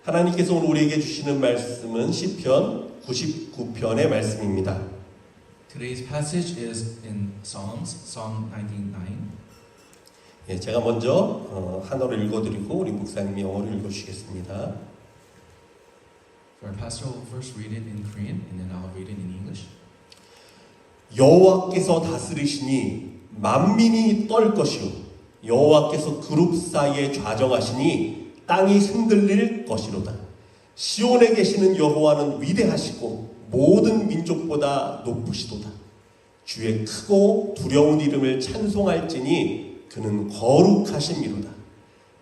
하나님께서 오늘 우리에게 주시는 말씀은 시편 99편의 말씀입니다. Today's passage is in Psalms, Psalm 99. 예, 제가 먼저 한어를 읽어드리고 우리 목사님이 영어를 읽어주시겠습니다. So our pastor will first read it in Korean and then I'll read it in English. 여호와께서 다스리시니 만민이 떨 것이요 여호와께서 그룹 사이에 좌정하시니 땅이 흔들릴 것이로다. 시온에 계시는 여호와는 위대하시고 모든 민족보다 높으시도다. 주의 크고 두려운 이름을 찬송할지니 그는 거룩하심이로다.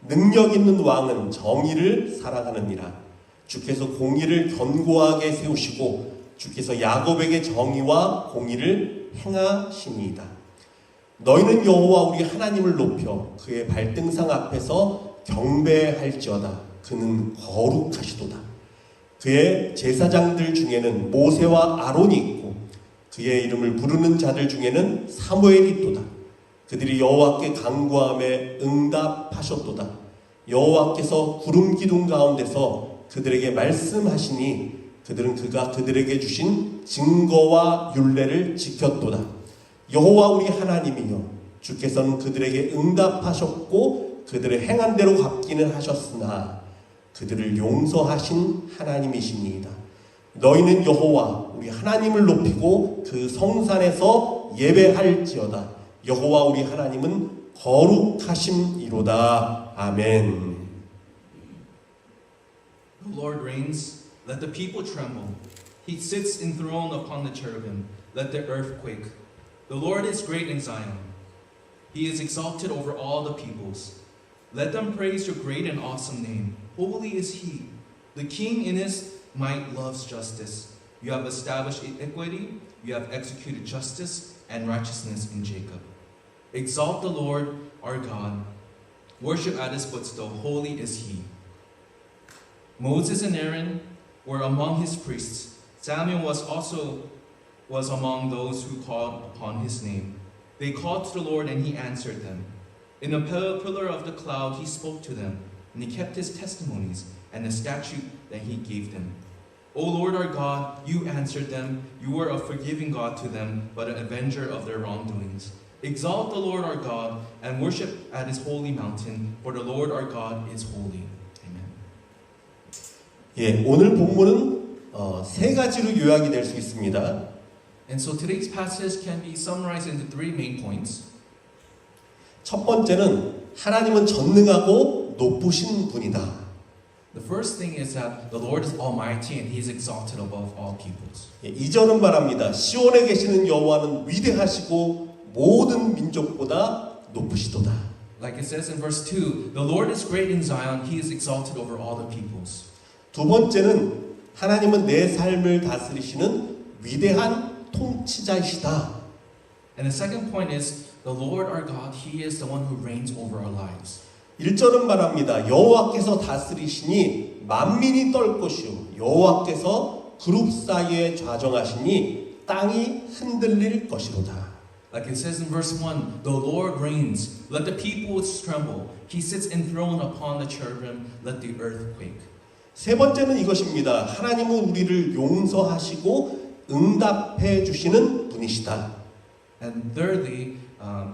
능력 있는 왕은 정의를 살아가느니라. 주께서 공의를 견고하게 세우시고 주께서 야곱에게 정의와 공의를 행하시니이다. 너희는 여호와 우리 하나님을 높여 그의 발등상 앞에서 경배할지어다. 그는 거룩하시도다. 그의 제사장들 중에는 모세와 아론이 있고 그의 이름을 부르는 자들 중에는 사무엘이 있도다. 그들이 여호와께 간구함에 응답하셨도다. 여호와께서 구름 기둥 가운데서 그들에게 말씀하시니 그들은 그가 그들에게 주신 증거와 율례를 지켰도다. 여호와 우리 하나님이여 주께서는 그들에게 응답하셨고 그들의 행한 대로 갚기는 하셨으나 그들을 용서하신 하나님이시니이다. 너희는 여호와 우리 하나님을 높이고 그 성산에서 예배할지어다. 여호와 우리 하나님은 거룩하심이로다. 아멘. The Lord reigns, let the people tremble. He sits enthroned upon the cherubim, let the earth quake. The Lord is great in Zion. He is exalted over all the peoples. Let them praise your great and awesome name. Holy is He. The King in His might loves justice. You have established equity. You have executed justice and righteousness in Jacob. Exalt the Lord our God. Worship at His footstool. Holy is He. Moses and Aaron were among His priests. Samuel was among those who called upon His name. They called to the Lord and He answered them. In a pillar of the cloud He spoke to them, and He kept His testimonies and the statute that He gave them. O Lord our God, You answered them. You were a forgiving God to them, but an avenger of their wrongdoings. Exalt the Lord our God and worship at His holy mountain, for the Lord our God is holy. Amen. 예, 오늘 본문은 세 가지로 요약이 될 수 있습니다. And so today's passage can be summarized into three main points. 첫 번째는 하나님은 전능하고 높으신 분이다. The first thing is that the Lord is almighty and He is exalted above all peoples. 예, 2절은 말합니다. 시온에 계시는 여호와는 위대하시고 모든 민족보다 높으시도다. Like it says in verse 2, the Lord is great in Zion, He is exalted over all the peoples. 두 번째는 하나님은 내 삶을 다스리시는 위대한 통치자이시다. And the second point is the Lord our God, He is the one who reigns over our lives. 1절은 말합니다. 여호와께서 다스리시니 만민이 떨 것이요 여호와께서 그룹 사이에 좌정하시니 땅이 흔들릴 것이로다. Like it says in verse 1, the Lord reigns, let the peoples tremble. He sits enthroned upon the cherubim, let the earth quake. 세 번째는 이것입니다. 하나님은 우리를 용서하시고 응답해 주시는 분이시다. And thirdly,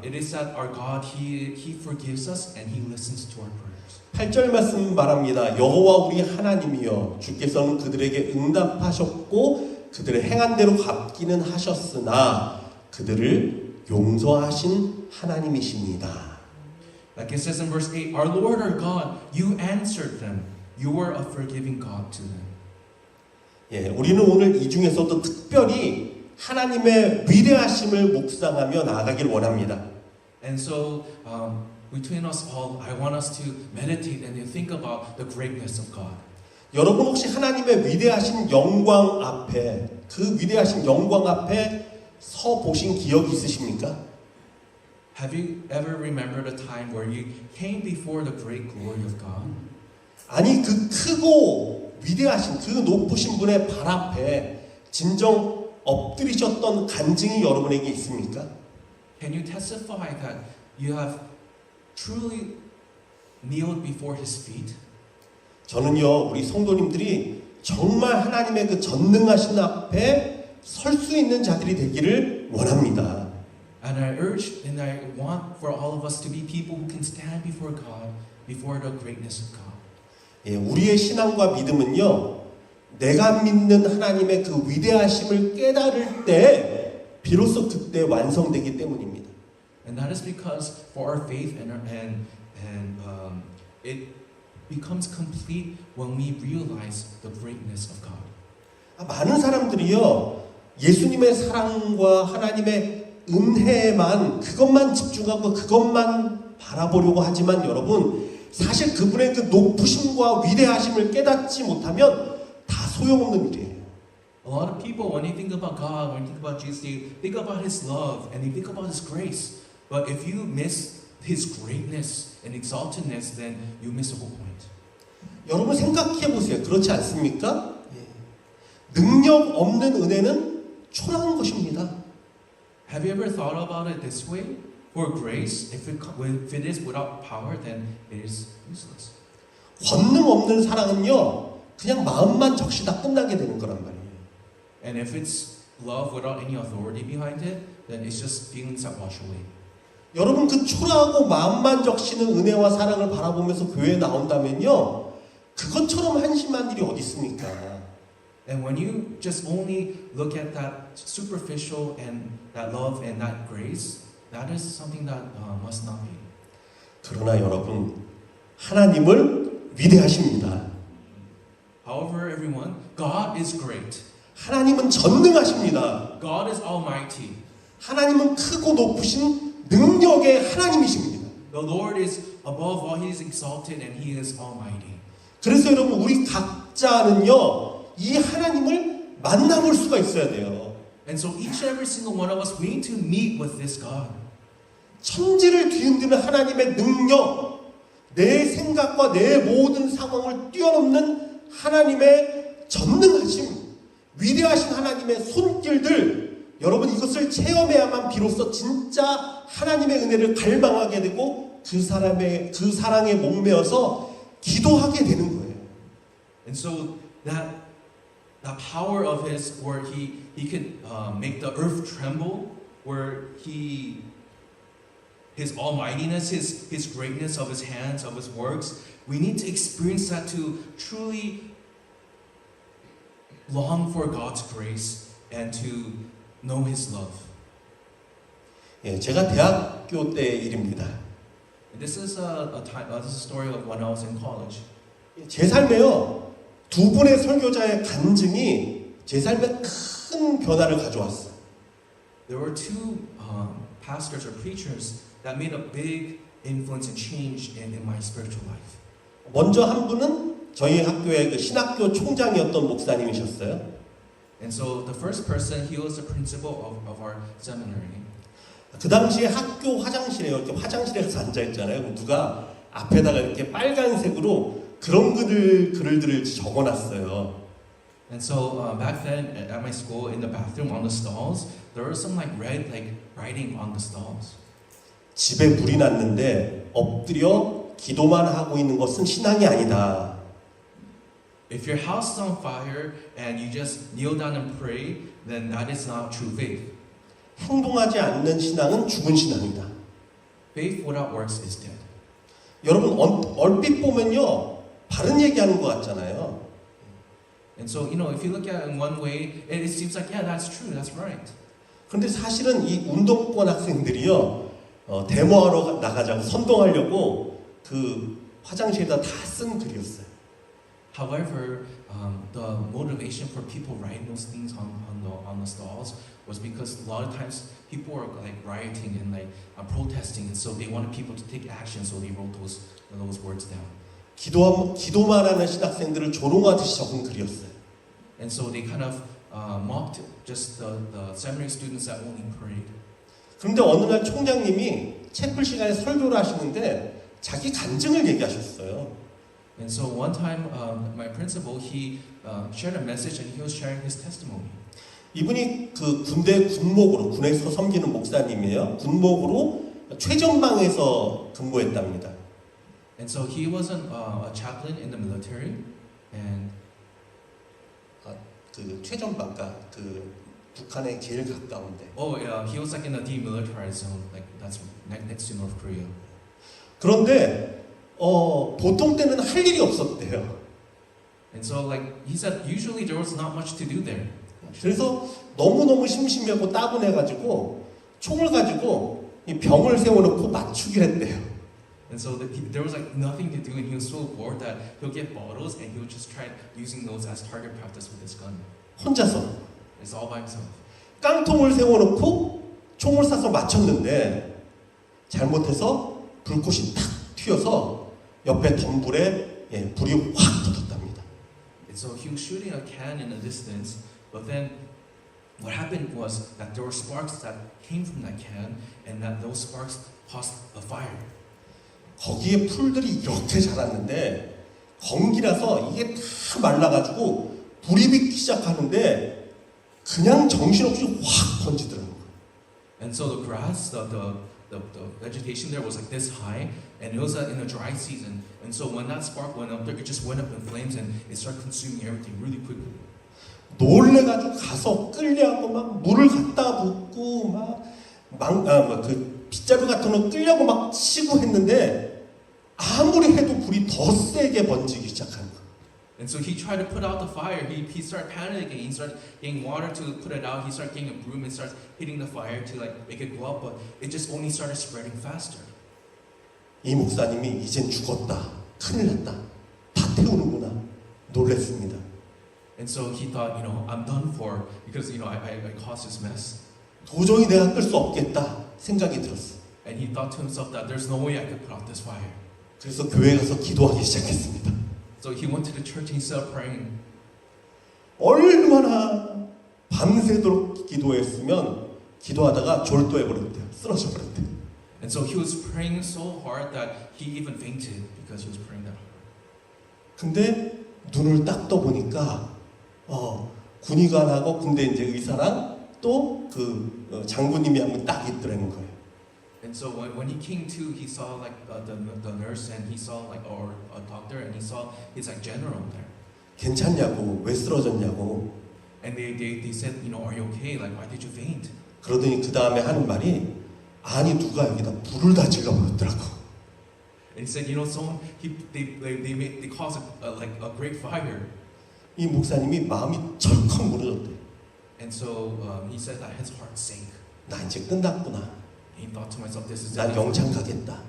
it is that our God, He forgives us and He listens to our prayers. 8절 말씀 말합니다. 여호와 우리 하나님이여 주께서는 그들에게 응답하셨고 그들의 행한 대로 갚기는 하셨으나 그들을 용서하신 하나님이십니다. Like it says in verse 8, our Lord, our God, You answered them. You were a forgiving God to them. 예, 우리는 오늘 이 중에서도 특별히 하나님의 위대하심을 묵상하며 나아가길 원합니다. And so, between us all, I want us to meditate and to think about the greatness of God. 여러분 혹시 하나님의 위대하신 영광 앞에 그 위대하신 영광 앞에 서 보신 기억이 있으십니까? Have you ever remembered a time where you came before the great glory of God? 아니 그 크고 위대하신 그 높으신 분의 발 앞에 진정 엎드리셨던 간증이 여러분에게 있습니까? Can you testify that you have truly kneeled before His feet? 저는요, 우리 성도님들이 정말 하나님의 그 전능하신 앞에 설 수 있는 자들이 되기를 원합니다. And I urge and I want for all of us to be people who can stand before God, before the greatness of God. 예, 우리의 신앙과 믿음은요, 내가 믿는 하나님의 그 위대하심을 깨달을 때 비로소 그때 완성되기 때문입니다. And that is because for our faith it becomes complete when we realize the greatness of God. 많은 사람들이요, 예수님의 사랑과 하나님의 은혜에만 그것만 집중하고 그것만 바라보려고 하지만 여러분, 사실 그분의 그 높으심과 위대하심을 깨닫지 못하면 다 소용없는 일이에요. A lot of people, when they think about God, when they think about Jesus, they think about His love and they think about His grace. But if you miss His greatness and exaltedness, then you miss the whole point. 여러분 생각해 보세요. 그렇지 않습니까? 능력 없는 은혜는 초라한 것입니다. Have you ever thought about it this way? For grace, if it is without power, then it is useless. 권능 없는 사랑은요, 그냥 마음만 적시다 끝나게 되는 거란 말이에요. And if it's love without any authority behind it, then it's just feelings that wash away. 여러분 그 초라하고 마음만 적시는 은혜와 사랑을 바라보면서 교회에 나온다면요, 그것처럼 한심한 일이 어디 있습니까? And when you just only look at that superficial and that love and that grace, that is something that must not be. 그러나 여러분, 하나님을 위대하십니다. However, everyone, God is great. 하나님은 전능하십니다. God is almighty. 하나님은 크고 높으신 능력의 하나님이십니다. The Lord is above all. He is exalted and He is almighty. 그래서 여러분, 우리 각자는요, 이 하나님을 만나볼 수가 있어야 돼요. And so each and every single one of us, we need to meet with this God. 천지를 뒤흔드는 하나님의 능력, 내 생각과 내 모든 상황을 뛰어넘는 하나님의 전능하심, 위대하신 하나님의 손길들, 여러분 이것을 체험해야만 비로소 진짜 하나님의 은혜를 갈망하게 되고 그 사랑에 목매어서 기도하게 되는 거예요. And so that power of His, where He could make the earth tremble, where His almightiness, His greatness of His hands, of His works, we need to experience that to truly long for God's grace and to know His love. 예, 제가 대학교 때 일입니다. This is a story of when I was in college. 제 삶에요, 두 분의 설교자의 간증이 제 삶에 큰 변화를 가져왔어요. There were two pastors or preachers that made a big influence and change in my spiritual life. 먼저 한 분은 저희 학교의 그 신학교 총장이었던 목사님이셨어요. And so the first person, he was the principal of our seminary. 그 당시에 학교 화장실에 이렇게 화장실에 가서 앉아 있잖아요. 누가 앞에다가 이렇게 빨간색으로 그런 글들을 적어놨어요. And so back then at my school, in the bathroom on the stalls, there was some like red writing on the stalls. 집에 불이 났는데 엎드려 기도만 하고 있는 것은 신앙이 아니다. If your house is on fire and you just kneel down and pray, then that is not true faith. 행동하지 않는 신앙은 죽은 신앙이다. Faith without works is dead. 여러분 얼핏 보면요, 바른 얘기하는 것 같잖아요. And so, if you look at it in one way, it seems like, yeah, that's true, that's right. 그런데 사실은 이 운동권 학생들이요, 데모하러 나가자고 선동하려고 그 화장실에다 다 쓴 글이었어요. However, the motivation for people writing those things on the stalls was because a lot of times people were like rioting and protesting, and so they wanted people to take action, so they wrote those words down. 기도만 하는 신학생들을 조롱하듯이 적은 글이었어요. And so they kind of mocked just the seminary students that only prayed. 그런데 어느 날 총장님이 채플 시간에 설교를 하시는데 자기 간증을 얘기하셨어요. And so one time, my principal, he shared a message and he was sharing his testimony. 이분이 그 군대 군목으로, 군에서 섬기는 목사님이에요. 군목으로 최전방에서 근무했답니다. And so he was a chaplain in the military, and 그 최전방가 그 북한에 제일 가까운데. he was like in the demilitarized zone, like that's next to North Korea. 그런데 보통 때는 할 일이 없었대요. And so like he said, usually there was not much to do there. 그래서 너무너무 심심하고 따분해가지고 총을 가지고 이 병을 세워놓고 맞추기를 했대요. And so there was like nothing to do, and he was so bored that he'll get bottles and he would just try using those as target practice with his gun. 혼자서 It's all by himself. 깡통을 세워놓고 총을 쏴서 맞췄는데 잘못해서 불꽃이 탁 튀어서 옆에 덤불에 불이 확 붙었답니다. And so he was shooting a can in the distance, but then what happened was that there were sparks that came from that can, and that those sparks caused a fire. 거기에 풀들이 이렇게 자랐는데 건기라서 이게 다 말라가지고 불이 붙기 시작하는데 그냥 정신없이 확 번지더라고요. And so the grass, the vegetation there was like this high, and it was in a dry season. And so when that spark went up there, it just went up in flames, and it started consuming everything really quickly. 놀래가지고 가서 끌려고 막 물을 갖다 붓고 그 빗자루 같은 거 끌려고 막 치고 했는데 아무리 해도 불이 더 세게 번지기 시작한 거예요. And so he tried to put out the fire. He started panicking. He started getting water to put it out. He started getting a broom and starts hitting the fire to like make it go up, but it just only started spreading faster. 이 목사님이 이젠 죽었다. 큰일 났다. 다 태우는구나. 놀랬습니다. And so he thought, I'm done for because I caused this mess. 도저히 내가 끌 수 없겠다 생각이 들었어. And he thought to himself that there's no way I could put out this fire. 그래서 교회 가서 기도하기 시작했습니다. So he went to the church and he started praying. 얼마나 밤새도록 기도했으면 기도하다가 졸도해 버렸대요. 쓰러져 버렸대요. And so he was praying so hard that he even fainted because he was praying that hard. 근데 눈을 딱 떠보니까 군의관하고 군대 이제 의사랑 또 그 장군님이 한 분 딱 있더라는 거예요. And so when he came to, he saw like the nurse, and he saw like or a doctor, and he saw his like general there. 괜찮냐고, 왜 쓰러졌냐고. And they said, are you okay? Like, why did you faint? 그러더니 그 다음에 하는 말이 아니 누가 여기다 불을 다 질러버렸더라고. And he said, someone they caused a great fire. 이 목사님이 마음이 철컥 무너졌대. And so he said that his heart sank. 나 이제 끝났구나. He thought to myself, this is 난 it. 영창 가겠다.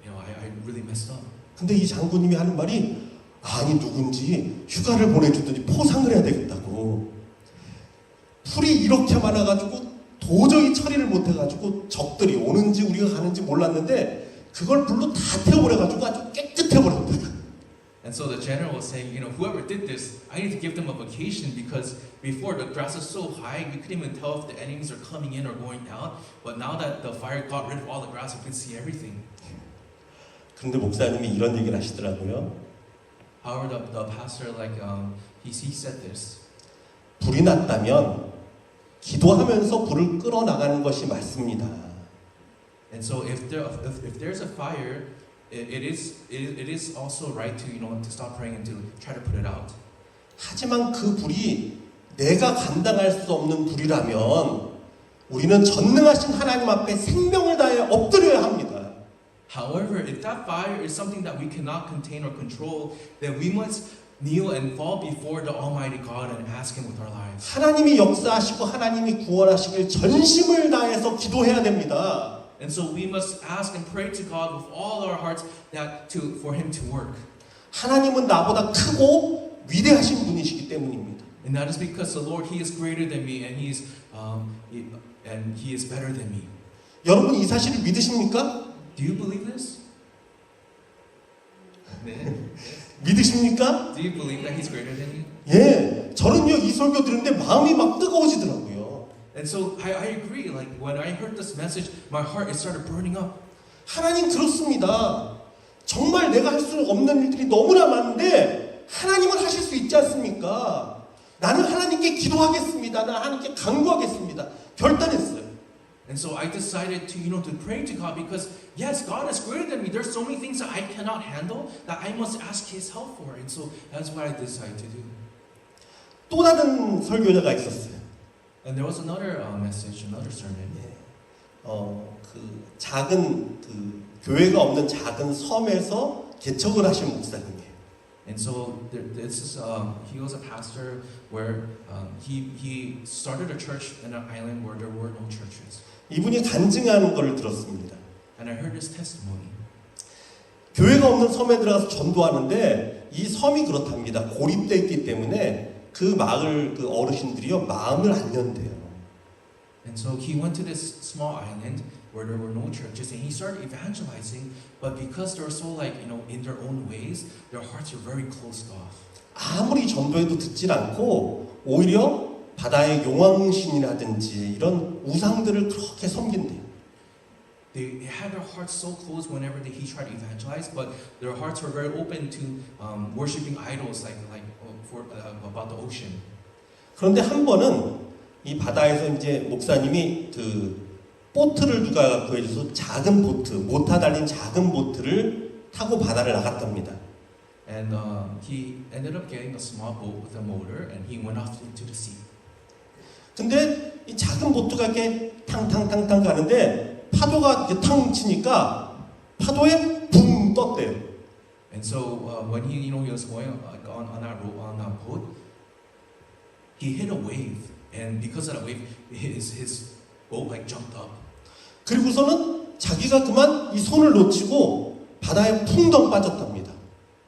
I really messed up. 근데 이 장군님이 하는 말이 아니 누군지 휴가를 보내주더니 포상을 해야 되겠다고. 풀이 이렇게 많아가지고 도저히 처리를 못해가지고 적들이 오는지 우리가 가는지 몰랐는데 그걸 불로 다 태워버려가지고 아주 깨끗해버렸다. And so the general was saying, whoever did this, I need to give them a vacation because before the grass was so high, we couldn't even tell if the enemies are coming in or going out. But now that the fire got rid of all the grass, we can see everything. 그런데 목사님이 이런 얘기를 하시더라고요. However, the pastor, he said this. 불이 났다면 기도하면서 불을 끌어나가는 것이 맞습니다. And so if there's a fire, it is also right to stop praying and to try to put it out. 하지만 그 불이 내가 감당할 수 없는 불이라면 우리는 전능하신 하나님 앞에 생명을 다해 엎드려야 합니다. However, if that fire is something that we cannot contain or control, then we must kneel and fall before the Almighty God and ask Him with our lives. 하나님이 역사하시고 하나님이 구원하시길 전심을 다해서 기도해야 됩니다. And so we must ask and pray to God with all our hearts for Him to work. 하나님은 나보다 크고 위대하신 분이시기 때문입니다. And that is because the Lord, He is greater than me, and He is better than me. 여러분 이 사실을 믿으십니까? Do you believe this? 믿으십니까? Do you believe that He's greater than you? 예, 저는요 이 설교 들은데 마음이 막 뜨거워지더라고요. And so I agree. Like when I heard this message, my heart started burning up. 하나님 그렇습니다. 정말 내가 할 수 없는 일들이 너무나 많은데 하나님은 하실 수 있지 않습니까? 나는 하나님께 기도하겠습니다. 나는 하나님께 간구하겠습니다. 결단했어요. And so I decided to, to pray to God because, yes, God is greater than me. There's so many things that I cannot handle that I must ask His help for. And so that's what I decided to do. 또 다른 설교자가 있었어요. And there was another message, another sermon. 그 작은 그 교회가 없는 작은 섬에서 개척을 하신 목사님이에요. And so this is he was a pastor where he started a church in an island where there were no churches. 이분이 간증하는 걸 들었습니다. And I heard his testimony. 교회가 없는 섬에 들어가서 전도하는데 이 섬이 그렇답니다. 고립되어 있기 때문에 그 마을 그 어르신들이요 마음을 안 연대요. And so he went to this small island where there were no churches, and he started evangelizing. But because they were so in their own ways, their hearts were very closed off. 아무리 전도해도 듣질 않고 오히려 바다의 용왕신이라든지 이런 우상들을 그렇게 섬긴대요. They had their hearts so closed whenever he tried to evangelize, but their hearts were very open to worshiping idols about the ocean. 그런데 한 번은 이 바다에서 이제 목사님이 그 보트를 누가 구해줘서 작은 보트, 모터 달린 작은 보트를 타고 바다를 나갔답니다. And he ended up getting a small boat with a motor, and he went off into the sea. 근데 이 작은 보트가 이렇게 탕탕탕탕 가는데 파도가 이렇게 탕 치니까 파도에 붕 떴대요. And so when he was going on that boat, he hit a wave, and because of that wave, his boat jumped up. 그리고서는 자기가 그만 이 손을 놓치고 바다에 풍덩 빠졌답니다.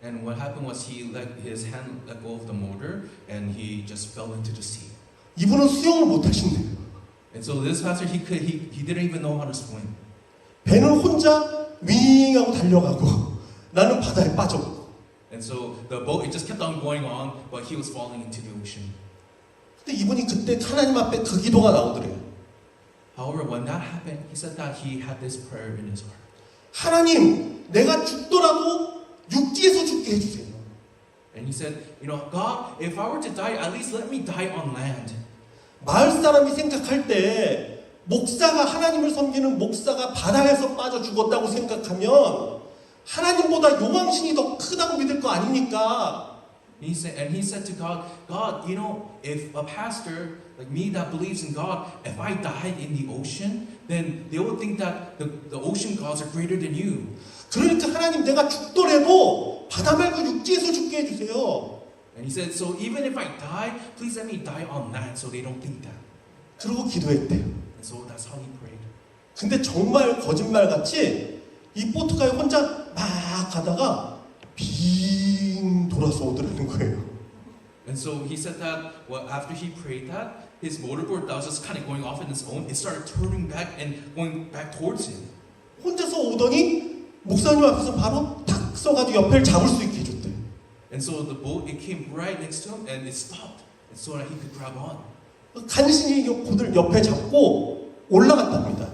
And what happened was he his hand let go of the motor, and he just fell into the sea. 이분은 수영을 못 하신대요. And so this pastor he didn't even know how to swim. 배는 혼자 윙하고 달려가고 나는 바다에 빠져가고. And so the boat it just kept on going on, but he was falling into the ocean. 근데 이분이 그때 하나님 앞에 그 기도가 나오더래요. However, when that happened, he said that he had this prayer in his heart. 하나님, 내가 죽더라도 육지에서 죽게 해주세요. And he said, God, if I were to die, at least let me die on land. 마을 사람이 생각할 때 목사가 하나님을 섬기는 목사가 바다에서 빠져 죽었다고 생각하면 하나님보다 용왕신이 더 크다고 믿을 거 아닙니까? He said to God, if a pastor like me that believes in God, if I died in the ocean, then they would think that the ocean gods are greater than you. 그러니까 하나님 내가 죽더라도 바다 말고 육지에서 죽게 해주세요. And he said, so even if I die, please let me die on land so they don't think that. 그러고 기도했대요. And so that's how he prayed. 근데 정말 거짓말같이 이 보트가에 혼자 막 가다가 빙 돌아서 오더라는 거예요. And so he said that after he prayed that, his motorboat that was just kind of going off on its own, it started turning back and going back towards him. 혼자서 오더니 목사님 앞에서 바로 탁 서가지고 옆을 잡을 수 있게 해줬대. And so the boat, it came right next to him and it stopped, and so that he could grab on. 간신히 보들 옆에 잡고 올라갔답니다.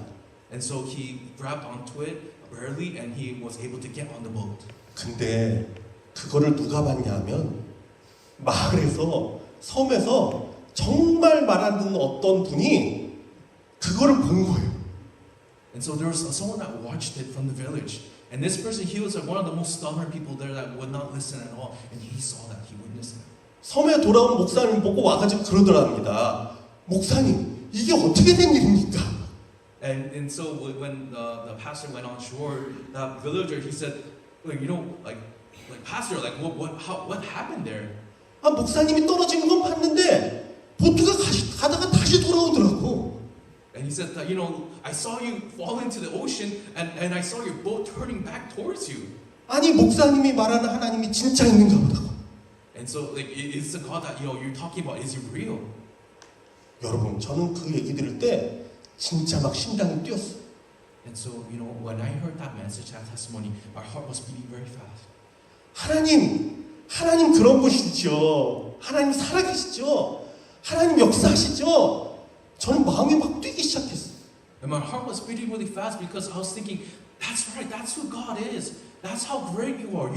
And so he grabbed onto it barely, and he was able to get on the boat. 근데 그거를 누가 봤냐 하면 마을에서 섬에서 정말 말 안 듣는 어떤 분이 그거를 본 거예요. And so there was someone that watched it from the village. And this person, he was one of the most stubborn people there that would not listen at all. And he saw that, he witnessed it. 섬에 돌아온 목사님 보고 와가지고 그러더랍니다. 목사님, 이게 어떻게 된 일입니까? And so when the pastor went on shore, that villager, he said, pastor, what happened there? 아, 목사님이 떨어지는 건 봤는데 보트가 가다가 다시 돌아오더라고. And he said that, I saw you fall into the ocean, and I saw your boat turning back towards you. 아니, 목사님이 말하는 하나님이 진짜 있는가 보다고. And so, is the God that you're talking about, is he real? 여러분, 저는 그 얘기 들을 때 진짜 막 심장이 뛰었어요. And so, when I heard that message, that testimony, my heart was beating very fast. 하나님 그런 분이시죠. 하나님 살아계시죠. 하나님 역사하시죠. 저는 마음이 막 뛰기 시작했어요. And my heart was beating really fast because I was thinking, that's right, that's who God is. That's how great you are.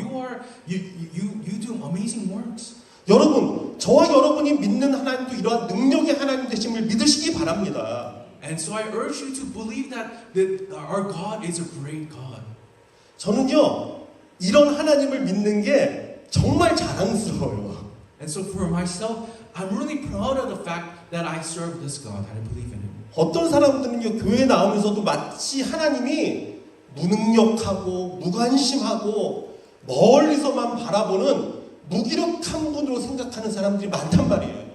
You do amazing works. 여러분, 저와 여러분이 믿는 하나님도 이러한 능력의 하나님 되심을 믿으시기 바랍니다. And so I urge you to believe that our God is a great God. 저는요, 이런 하나님을 믿는 게 정말 자랑스러워요. And so for myself, I'm really proud of the fact that I serve this God, that I believe in Him. 어떤 사람들은요, 교회 나오면서도 마치 하나님이 무능력하고 무관심하고 멀리서만 바라보는 무기력한 분으로 생각하는 사람들이 많단 말이에요.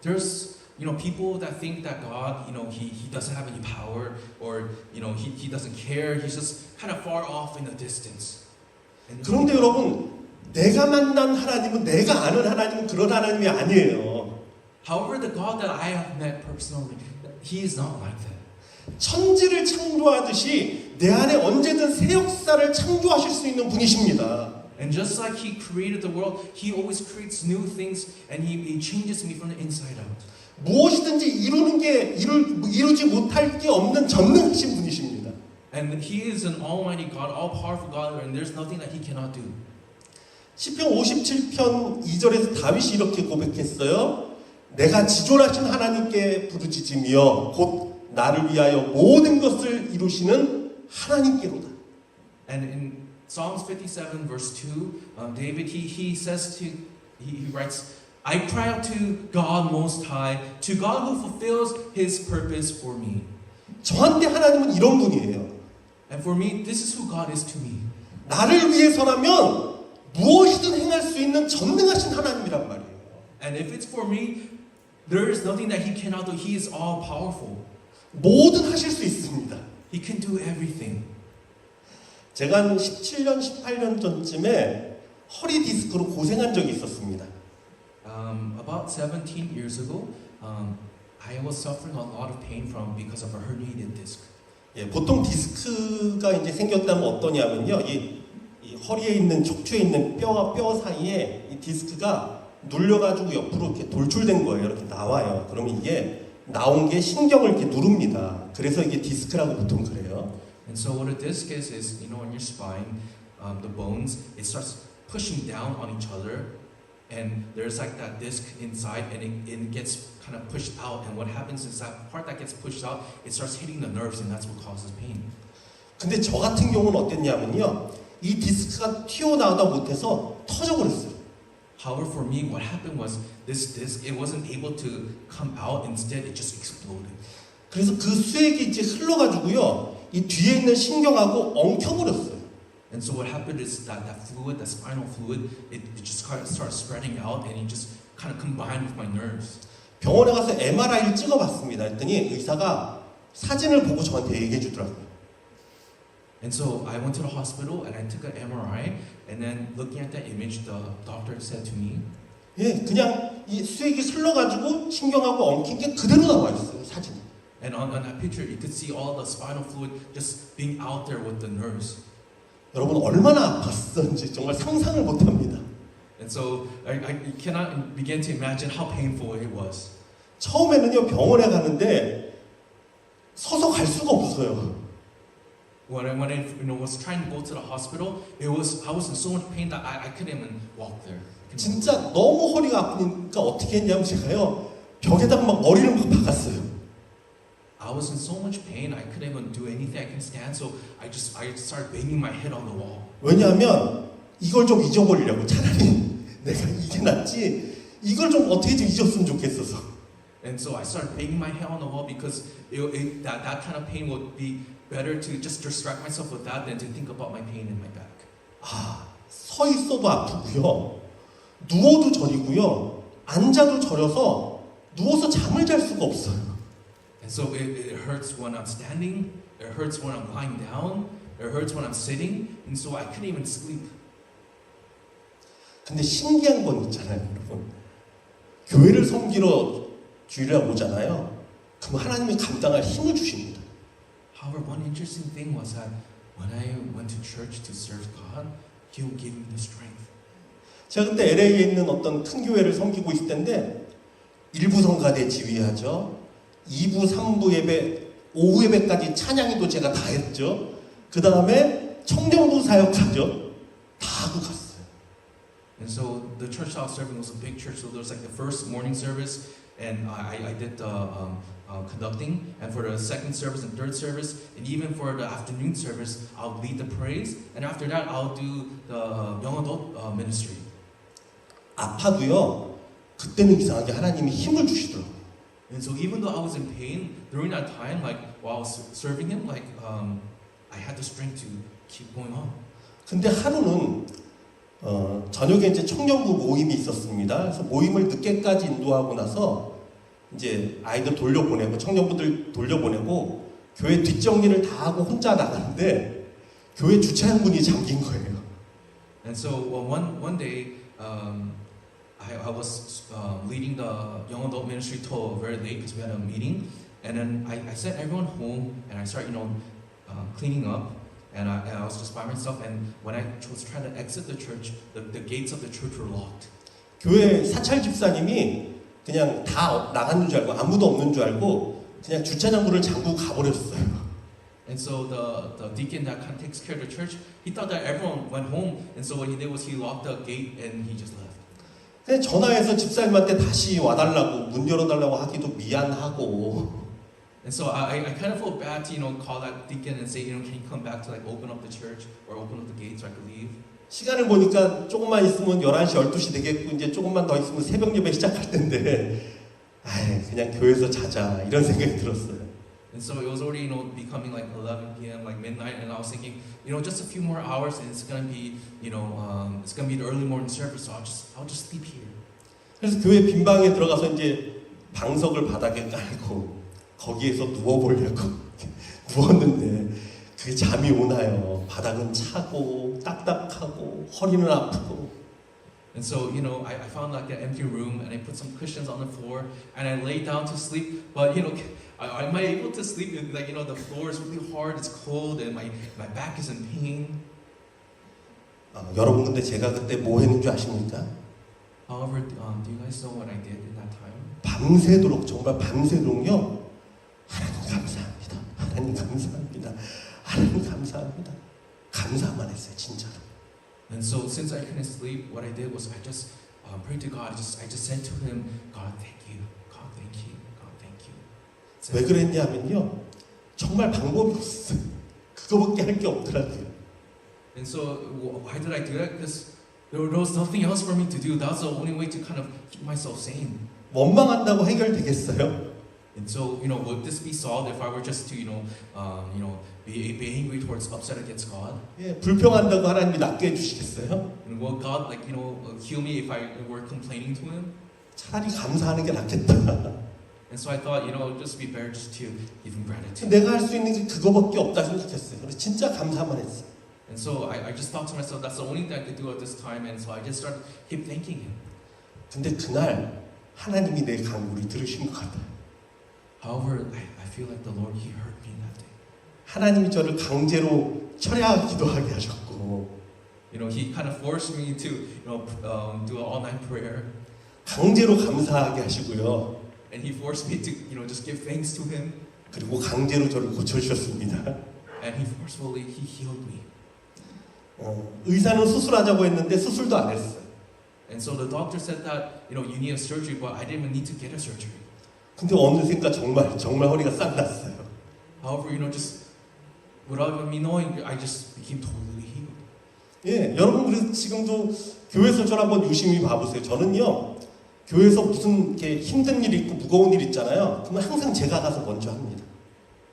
There's people that think that God, he doesn't have any power, or he doesn't care. He's just kind of far off in the distance. And 그런데 여러분, 내가 만난 하나님은, 내가 아는 하나님은 그런 하나님이 아니에요. however, the God that I have met personally, He is not like that. 천지를 창조하듯이 내 안에 언제든 새 역사를 창조하실 수 있는 분이십니다. And just like He created the world, He always creates new things, and He changes me from the inside out. 무엇이든지 이루지 못할 게 없는 전능하신 분이십니다. And He is an almighty God, all-powerful God, and there's nothing that He cannot do. 시편 57편 2절에서 다윗이 이렇게 고백했어요. 내가 지존하신 하나님께 부르짖으며 곧 나를 위하여 모든 것을 이루시는 하나님께로다. And in Psalms 57 verse 2, David, he writes, I cry out to God Most High, to God who fulfills His purpose for me. 저한테 하나님은 이런 분이에요. And for me, this is who God is to me. 나를 위해서라면 무엇이든 행할 수 있는 전능하신 하나님이란 말이에요. And if it's for me, there is nothing that He cannot do. He is all powerful. 뭐든 하실 수 있습니다. He can do everything. 제가 한 17년, 18년 전쯤에 허리 디스크로 고생한 적이 있었습니다. About 17 years ago, I was suffering a lot of pain because of a herniated disc. 예, 보통 디스크가 이제 생겼다면 어떠냐면요, 이 허리에 있는 척추에 있는 뼈와 뼈 사이에 이 디스크가 눌려가지고 옆으로 이렇게 돌출된 거예요. 이렇게 나와요. 그러면 이게 나온 게 신경을 이렇게 누릅니다. 그래서 이게 디스크라고 보통 그래요. And so what a disc is in your spine, the bones, it starts pushing down on each other, and there's like that disc inside, and it gets kind of pushed out. And what happens is that part that gets pushed out, it starts hitting the nerves, and that's what causes pain. 근데 저 같은 경우는 어땠냐면요, 이 디스크가 튀어나오다 못해서 터져버렸어요. However, for me, what happened was this disc, it wasn't able to come out. Instead, it just exploded. 그래서 그 수액이 이제 흘러가지고요, 이 뒤에 있는 신경하고 엉켜버렸어요. And so what happened is that fluid, that spinal fluid, it just starts spreading out, and it just kind of combined with my nerves. 병원에 가서 MRI를 찍어봤습니다. 했더니 의사가 사진을 보고 저한테 얘기해 주더라고요. And so I went to the hospital and I took an MRI, and then looking at that image, the doctor said to me, 예, 그냥 이 수액이 흘러가지고 신경하고 엉킨 게 그대로 나와 있어요, 사진이. and on that picture, you could see all the spinal fluid just being out there with the nerves. 여러분 얼마나 아팠었는지 정말 상상을 못합니다. And so I cannot begin to imagine how painful it was. 처음에는요, 병원에 가는데 서서 갈 수가 없어요. When I was trying to go to the hospital, I was in so much pain that I couldn't even walk there. 진짜 너무 허리가 아프니까 어떻게 했냐면 제가요, 벽에다가 막 머리를 막 박았어요. I was in so much pain, I couldn't even do anything. I couldn't stand, so I started banging my head on the wall. 왜냐하면 이걸 좀 잊어버리려고. 차라리 내가 이게 낫지, 이걸 좀 어떻게 좀 잊었으면 좋겠어서. And so I started banging my head on the wall because that kind of pain would be better to just distract myself with that than to think about my pain in my back. 아, 서 있어도 아프고요, 누워도 저리고요, 앉아도 저려서 누워서 잠을 잘 수가 없어요. And so it hurts when I'm standing, it hurts when I'm lying down, it hurts when I'm sitting, and so I couldn't even sleep. 근데 신기한 건 있잖아요, 여러분. 교회를 섬기러 주일에 오잖아요. 그럼 하나님이 감당할 힘을 주십니다. However, one interesting thing was that when I went to church to serve God, He would give me the strength. 제가 그때 LA에 있는 어떤 큰 교회를 섬기고 있을 때인데, 1부 성가대 지휘하죠. 2부, 3부 예배, 오후 예배까지 찬양이도 제가 다 했죠. 그 다음에 청년부 사역하죠. 다 하고 갔어요. And so the church I was serving was a big church, so there was like the first morning service, and I did the conducting, and for the second service and third service, and even for the afternoon service, I'll lead the praise, and after that, I'll do the young adult ministry. 아파도요. 그때는 이상하게 하나님이 힘을 주시더라고요. And so even though I was in pain during that time, like while I was serving Him, like I had the strength to keep going on. 근데 하루는 저녁에 이제 청년부 모임이 있었습니다. 그래서 모임을 늦게까지 인도하고 나서 이제 아이들 돌려보내고 청년부들 돌려보내고 교회 뒷정리를 다 하고 혼자 나가는데 교회 주차장 문이 잠긴 거예요. And so one day, I was leading the young adult ministry till very late because we had a meeting, and then I sent everyone home and I started cleaning up. And I was just by myself, and when I was trying to exit the church, the gates of the church were locked. 교회 사찰 집사님이 그냥 다 나간 줄 알고 아무도 없는 줄 알고 그냥 주차장 문을 잠그고 가버렸어요. And so the deacon that kind of takes care of the church, he thought that everyone went home, and so what he did was he locked the gate and he just left. 근데 전화해서 집사님한테 다시 와달라고 문 열어달라고 하기도 미안하고. And so I kind of felt bad to call that deacon and say can you come back to like open up the church or open up the gate so I could leave. 시간을 보니까 조금만 있으면 11시, 12시 되겠고 이제 조금만 더 있으면 새벽 예배 시작할 텐데 그냥 교회에서 자자 이런 생각이 들었어요. And so it was already becoming like 11 p.m. like midnight, and I was thinking just a few more hours and it's gonna be it's gonna be the early morning service, so I'll just sleep here. 그래서 교회 빈 방에 들어가서 이제 방석을 바닥에 깔고 거기에서 누워보려고 누웠는데 그게 잠이 오나요? 바닥은 차고 딱딱하고 허리는 아프고. And so I found like an empty room and I put some cushions on the floor and I lay down to sleep. But am I able to sleep? Like the floor is really hard, it's cold, and my back is in pain. 여러분 근데 제가 그때 뭐 했는 줄 아십니까? However, do you guys know what I did in that time? 밤새도록 정말 밤새도록요. 하나님 감사합니다. 하나님 감사합니다. 하나님 감사합니다. 감사만 했어요, 진짜로. And so since I couldn't sleep, what I did was I just prayed to God. I just said to Him, God, thank you. God, thank you. God, thank you. 왜 그랬냐면요, 정말 방법이 없어요. 그거밖에 할 게 없더라고요. And so why did I do that? Because there was nothing else for me to do. That's the only way to kind of keep myself sane. 원망한다고 해결되겠어요? And so, would this be solved if I were just to, be angry towards, upset against God? 예, 불평한다고 하나님이 낫게 해주시겠어요? And will God, heal me if I were complaining to Him? 차라리 감사하는 게 낫겠다. And so I thought, it'd just be better just to give Him gratitude. 내가 할 수 있는 게 그거밖에 없다 생각했어요. 그래서 진짜 감사만 했어요. And so I just thought to myself, that's the only thing I could do at this time. And so I just started keep thanking Him. 근데 그날 하나님이 내 간구를 들으신 것 같아요. However, I feel like the Lord, He heard me that day. 하나님이 저를 강제로 철야 기도하게 하셨고, He kind of forced me to, do an all-night prayer. 강제로 감사하게 하시고요. And He forced me to, just give thanks to Him. 그리고 강제로 저를 고쳐주셨습니다. And He forcefully, He healed me. 의사는 수술하자고 했는데 수술도 안 했어요. And so the doctor said that, you need a surgery, but I didn't even need to get a surgery. 근데 어느샌가 정말 허리가 싹 났어요. However, just without even me knowing, I just became totally healed. 예, 여러분 그래서 지금도 교회에서 저를 한번 유심히 봐보세요. 저는요, 교회에서 무슨 이렇게 힘든 일이 있고 무거운 일 있잖아요. 그러면 항상 제가 가서 먼저 합니다.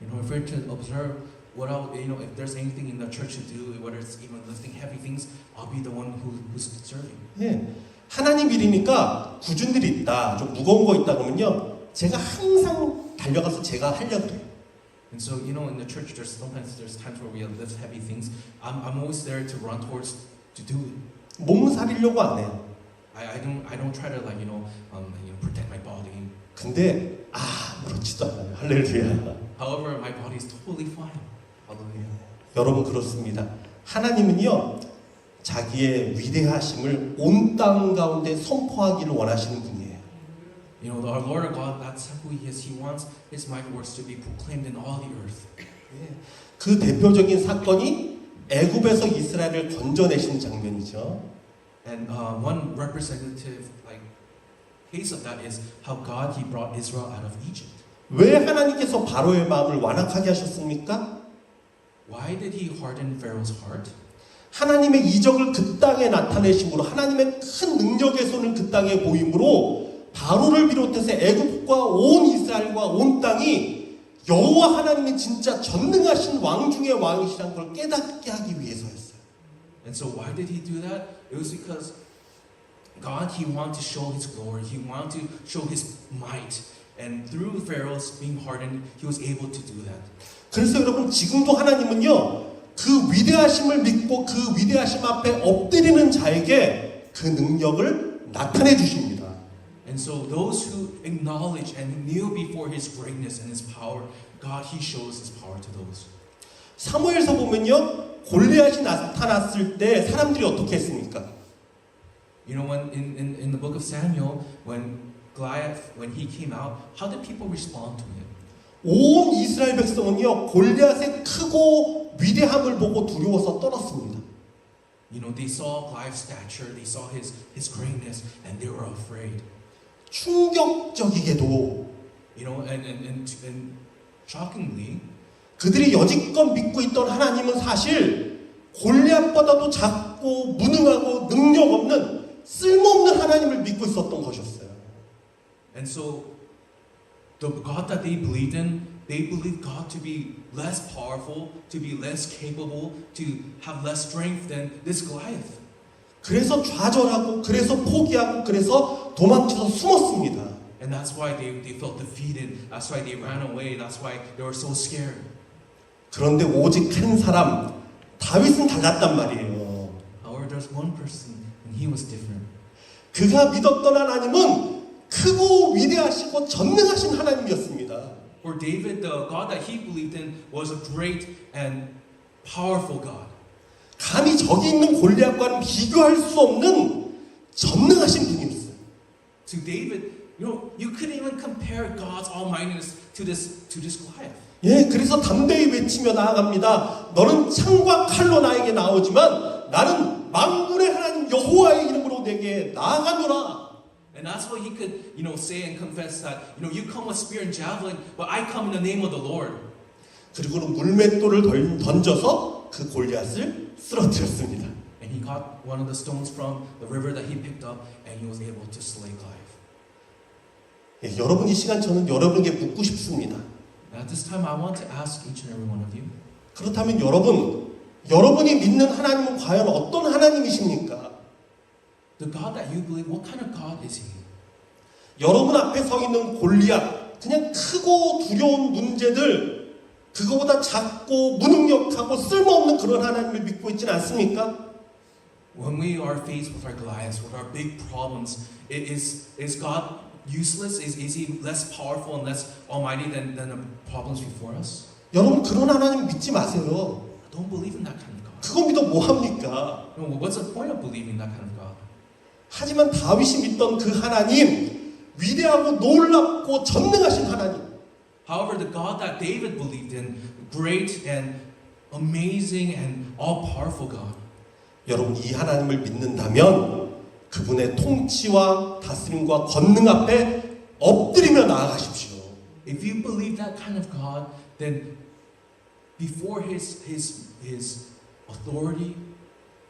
If we're to observe if there's anything in the church to do, whether it's even lifting heavy things, I'll be the one who's serving. 예, 하나님 일이니까 굳은 일이 있다, 좀 무거운 거 있다 그러면요, 제가 항상 달려가서 제가 하려고 해요. And so, in the church, there's times where we lift heavy things. I'm always there to run towards to do it. 몸 사리려고 안 해요. I don't try to protect my body. 근데 그렇지도 않아요. 할렐루야. However, my body is totally fine. Hallelujah. 여러분 그렇습니다. 하나님은요, 자기의 위대하심을 온 땅 가운데 선포하기를 원하시는 분이에요. Our Lord God, that's who He is. He wants His mighty works to be proclaimed in all the earth. 그 대표적인 사건이 애굽에서 이스라엘을 건져내신 장면이죠. And one representative case of that is how God he brought Israel out of Egypt. 왜 하나님께서 바로의 마음을 완악하게 하셨습니까? Why did he harden Pharaoh's heart? 하나님의 이적을 그 땅에 나타내심으로 하나님의 큰 능력의 손을 그 땅에 보임으로 바로를 비롯해서 애굽과 온 이스라엘과 온 땅이 여호와 하나님이 진짜 전능하신 왕 중의 왕이시란 걸 깨닫게 하기 위해서였어요. And so why did he do that? It was because God, he wanted to show his glory. He wanted to show his might. And through Pharaoh's being hardened, he was able to do that. 그래서 여러분 지금도 하나님은요 그 위대하심을 믿고 그 위대하심 앞에 엎드리는 자에게 그 능력을 나타내 주십니다. And so those who acknowledge and kneel before his greatness and his power, God, he shows his power to those. 사무엘서 보면요 골리앗이 나타났을 때 사람들이 어떻게 했습니까? You know, when in the book of Samuel, when Goliath, when he came out, how did people respond to him? 온 이스라엘 백성은요 골리앗의 크고 위대함을 보고 두려워서 떨었습니다. You know, they saw Goliath's stature, they saw his greatness, and they were afraid. 충격적이게도 You know, and shockingly, 그들이 여지껏 믿고 있던 하나님은 사실 골리앗보다도 작고 무능하고 능력 없는 쓸모없는 하나님을 믿고 있었던 것이었어요. and so the God that they believed in, they believed God to be less powerful, to be less capable, to have less strength than this Goliath. 그래서 좌절하고 그래서 포기하고 그래서 도망쳐서 숨었습니다. And that's why they felt defeated. That's why they ran away. That's why they were so scared. 그런데 오직 한 사람 다윗은 달랐단 말이에요. However, there's one person, and he was different. 그가 믿었던 하나님은 크고 위대하시고 전능하신 하나님이었습니다. For David, the God that he believed in was a great and powerful God. 감히 저기 있는 골리앗과는 비교할 수 없는 전능하신 분이었어요. To David, you know, you couldn't even compare God's almightiness to this Goliath. 예, 그래서 담대히 외치며 나아갑니다. 너는 창과 칼로 나에게 나오지만 나는 만군의 하나님 여호와의 이름으로 내게 나아가노라. And that's what he could, you know, say and confess that, you know, you come with spear and javelin, but I come in the name of the Lord. 그리고는 물맷돌을 던져서 그 골리앗을 쓰러뜨렸습니다. And he got one of the stones from the river that he picked up, and he was able to slay Goliath. 예, 여러분 이 시간 저는 여러분에게 묻고 싶습니다. And at this time, I want to ask each and every one of you, 그렇다면 여러분이 믿는 하나님은 과연 어떤 하나님이십니까? the God that you believe, what kind of God is he? 여러분 앞에 서 있는 골리앗, 그냥 크고 두려운 문제들, 그거보다 작고 무능력하고 쓸모없는 그런 하나님을 믿고 있지는 않습니까? When we are faced with our Goliaths, with our big problems, is God useless? Is he less powerful and less almighty than the problems before us? 여러분 그런 하나님 믿지 마세요. Don't believe in that kind of God. 그거 믿어 뭐 합니까? No, what's the point of believing that kind of God? 하지만 다윗이 믿던 그 하나님, 위대하고 놀랍고 전능하신 하나님. However, the God that David believed in, great and amazing and all-powerful God. 여러분 이 하나님을 믿는다면 그분의 통치와 다스림과 권능 앞에 엎드리며 나아가십시오. If you believe that kind of God, then before his authority,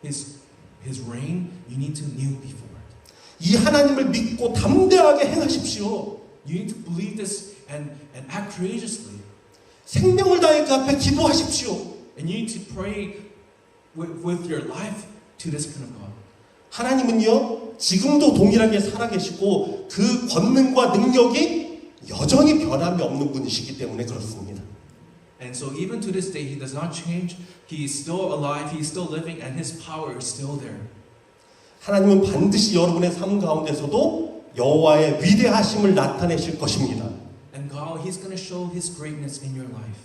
his reign, you need to kneel before it. 이 하나님을 믿고 담대하게 행하십시오. You need to believe this and act courageously. 생명을 다해 그 앞에 기도하십시오. And you need to pray with your life to this kind of God. 하나님은요 지금도 동일하게 살아계시고 그 권능과 능력이 여전히 변함이 없는 분이시기 때문에 그렇습니다. And so even to this day, he does not change. He is still alive. He is still living, and his power is still there. 하나님은 반드시 여러분의 삶 가운데서도 여호와의 위대하심을 나타내실 것입니다. And God, he's going to show his greatness in your life.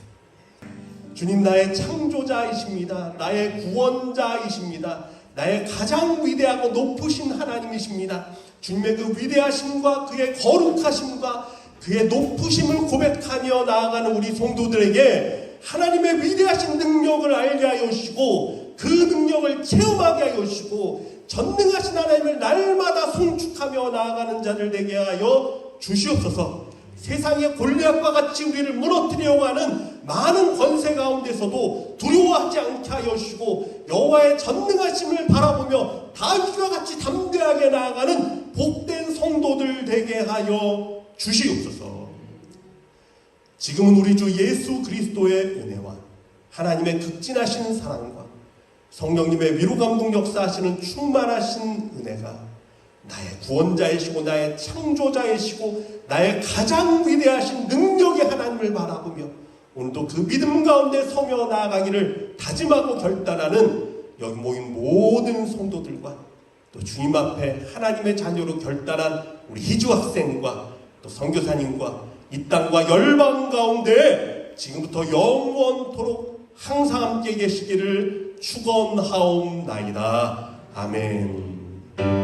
주님 나의 창조자이십니다. 나의 구원자이십니다. 나의 가장 위대하고 높으신 하나님이십니다. 주님의 그 위대하심과 그의 거룩하심과 그의 높으심을 고백하며 나아가는 우리 성도들에게 하나님의 위대하신 능력을 알게 하여 주시고 그 능력을 체험하게 하여 주시고 전능하신 하나님을 날마다 송축하며 나아가는 자들 되게 하여 주시옵소서. 세상의 골리앗과 같이 우리를 무너뜨리려고 하는 많은 권세 가운데서도 두려워하지 않게 하여 주시고 여호와의 전능하심을 바라보며 다윗과 같이 담대하게 나아가는 복된 성도들 되게 하여 주시옵소서. 지금은 우리 주 예수 그리스도의 은혜와 하나님의 극진하신 사랑과 성령님의 위로감동 역사하시는 충만하신 은혜가 나의 구원자이시고 나의 창조자이시고 나의 가장 위대하신 능력의 하나님을 바라보며 오늘도 그 믿음 가운데 서며 나아가기를 다짐하고 결단하는 여기 모인 모든 성도들과 또 주님 앞에 하나님의 자녀로 결단한 우리 희주 학생과 또 선교사님과 이 땅과 열방 가운데 지금부터 영원토록 항상 함께 계시기를 축원하옵나이다. 아멘.